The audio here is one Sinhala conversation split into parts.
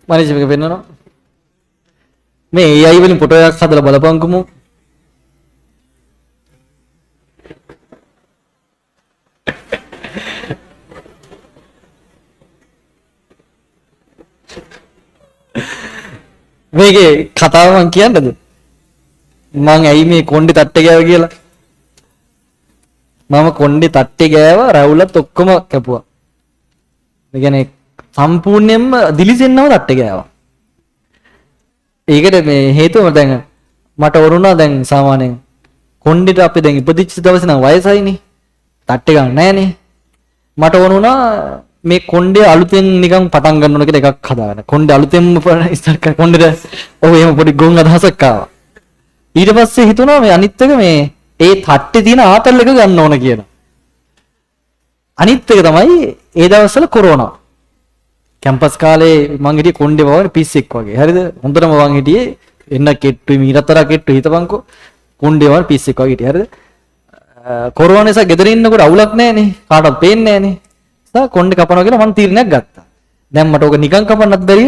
මනීෂ් මේක පෙන්නනවා. මේ AI වලින් ෆොටෝ එකක් හදලා බලපංකමු. මේකේ කතාව මං කියන්නද? මං ඇයි මේ කොණ්ඩේ තට්ටේ ගෑව කියලා. මම කොණ්ඩේ තට්ටේ ගෑවා රැවුලත් ඔක්කොම කැපුවා. ඒ කියන්නේ සම්පූර්ණයෙන්ම දිලිසෙන්නම තට්ටේ ගෑවා. ඒකට මේ හේතුව දැන් මට වරුණා දැන් සාමාන්‍යයෙන් කොණ්ඩේට අපි දැන් ඉපදිච්ච දවසේ නම් වයසයිනේ. තට්ටේ ගන්න නැහනේ. මට වරුණා මේ කොණ්ඩේ අලුතෙන් නිකන් පටන් ගන්න ඕන කියලා එකක් හදාගන්න. කොණ්ඩේ අලුතෙන්ම ඉස්සර කොණ්ඩේට ඔව් එහෙම පොඩි ගොන් අදහසක් ආවා. ඊට පස්සේ හිතුණා මේ අනිත් එක මේ ඒ තට්ටේ තියෙන ආතල් එක ගන්න ඕන කියලා. අනිත් එක තමයි ඒ දවස්වල කොරෝනා. කැම්පස් කාලේ මං හිටියේ කොණ්ඩේ වවන පිස්සෙක් වගේ. හරිද? හොඳටම මං හිටියේ එන්න කෙට්ටුයි මීරතර කෙට්ටු හිතපන්කෝ. කොණ්ඩේ වවන පිස්සෙක් වගේ හිටියේ. හරිද? කොරෝනා නිසා ගෙදර ඉන්නකොට අවුලක් නැහැනේ. කාටවත් පේන්නේ නැහැනේ. සා කොණ්ඩේ කපනවා කියලා මං තීරණයක් ගත්තා. දැන් මට ඕක නිකන් කපන්නත් බැරි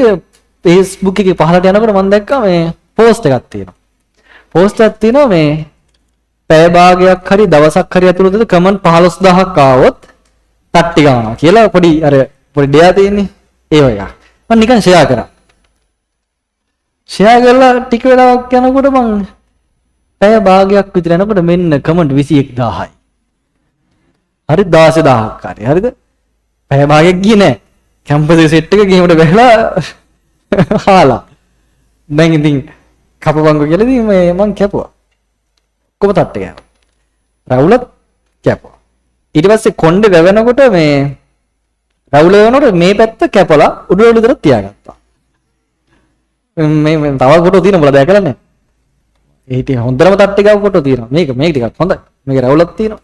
Facebook එකේ පහලට යනකොට මං දැක්කා මේ පෝස්ට් එකක් තියෙනවා. පෝස්ට් එකක් තියෙනවා මේ පැය භාගයක් හරි දවසක් හරි ඇතුළතද කමෙන්ට් 15000ක් ආවොත් තට්ටි ගන්නවා කියලා පොඩි පොඩි දෙයක් තියෙන්නේ. ඒ වගේ. මම නිකන් ෂෙයා කරා. ෂෙයා කරලා ටික වෙලාවක් යනකොට මං පැය භාගයක් විතර යනකොට මෙන්න කමෙන්ට් 21000යි. හරි 16000ක් හරි. හරිද? පැය භාගයක් ගියේ නෑ. කැම්පස් සෙට් එක ගේමට බැලලා හාලා. දැන් ඉතින් කපපංගෝ කියලා ඉතින් මං කැපුවා. කොහොම තට්ටේ ගෑවා. රවුලත් කැපුවා. ඊට පස්සේ කොණ්ඩේ වැවෙනකොට මේ රවුල වෙනකොට මේ පැත්ත කැපලා උඩට විතර තියාගත්තා. මේ තව ෆොටෝ තියෙනවා බලලා දැකලා නැහැ. ඒ හිටිය හොඳටම තට්ටේ ගාව ෆොටෝ තියෙනවා. මේක ටිකක් හොඳයි. මේකේ රවුලක් තියෙනවා.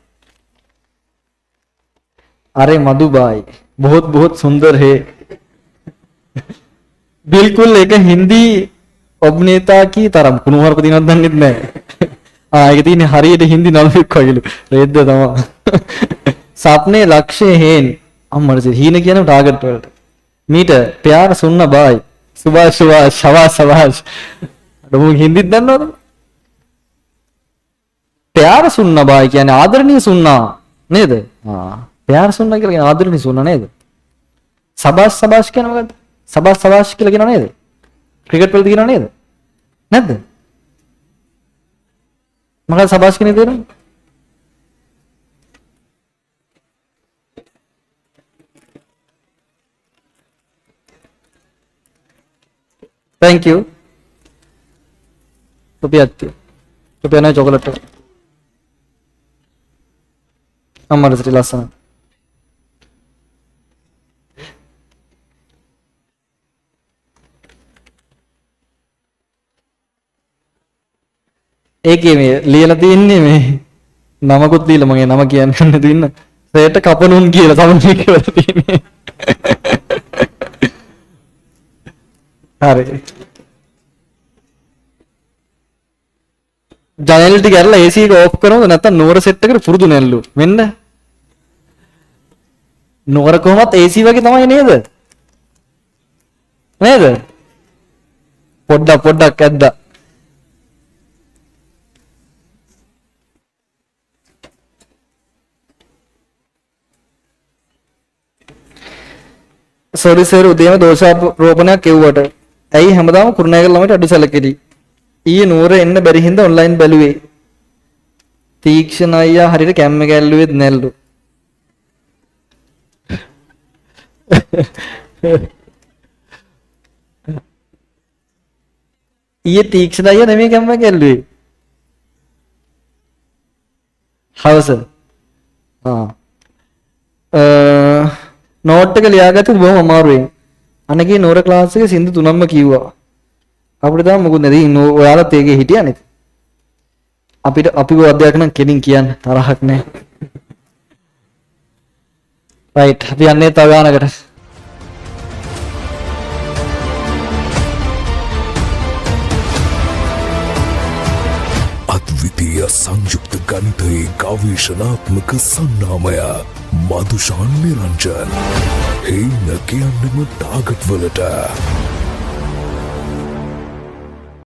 अरे मधु भाई बहुत बहुत सुंदर है बिल्कुल एक हिंदी अभिनेता की तरह कुनुहर पति नंदन नहीं ඒක තියෙන්නේ හරියට හින්දි නළුවෙක් වගේලු රෙද්ද තමයි සප්නේ ලක්ෂය හේන් අම්මරසේ හීන කියන ටාගට් වලට මීට प्यार सुनना भाई सुबह सुबह शाबाश शाबाश डोम हिंदी දන්නවද प्यार सुनना भाई කියන්නේ ආදරණීය सुनना නේද प्यार सुनना කියලා කියන ආදරණීය सुनना නේද शाबाश शाबाश කියන මොකද්ද शाबाश शाबाश කියලා කියනව නේද ක්‍රිකට් වලදී කියනව නේද නැද්ද मगर शाबाश क्यों नहीं दे रहा थैंक यू रुपया नहीं चॉकलेट हमारे से लास्ट ඒකේ මේ ලියලා තින්නේ මේ නමකුත් දීලා මගේ නම කියන්න දෙන්න. සේට කපනුන් කියලා සමහරවිට කියලා තියෙන්නේ. හරි. ජනල් ටික ඇරලා AC එක ඕෆ් කරනවද නැත්නම් නෝර සෙට් එකට පුරුදු නැල්ලු. මෙන්න. නෝර කොහොමත් AC වගේ තමයි නේද? නේද? පොඩ්ඩක් ඇද්දා. සෝරි සර් උදේම දෝෂාරෝපණයක් කෙව්වට ඇයි හැමදාම කුරුණෑගල ළමයට අඩු සැලකෙලි ඊයේ නూరు එන්න බැරි හින්දා ඔන්ලයින් බැලුවේ තීක්ෂණ අයියා හරියට කැම් එක ඇල්ලුවෙත් නැල්ලු ඊයේ තීක්ෂණ අයියා නෙමෙයි කැම් එක ඇල්ලුවේ හවස නෝට් එක ලියාගත්තොත් බොහොම අමාරුයි. අනගේ නෝර ක්ලාස් එකේ සින්දු තුනක්ම කිව්වා. අපිට තාම මොකුත් නැති. ඔයාලත් ඒකේ හිටියානේ. අපිව අධ්‍යයනයක් නම් කෙලින් කියන්න තරහක් නැහැ. රයිට්. අපි යන්නේ තව ගානකට. අද්විතීය සංයුක්ත ගණිතයේ ගවේෂණාත්මක සන්නාමය මధుශාන් නිරංජන් හේන කියන්නම ටාගට් වලට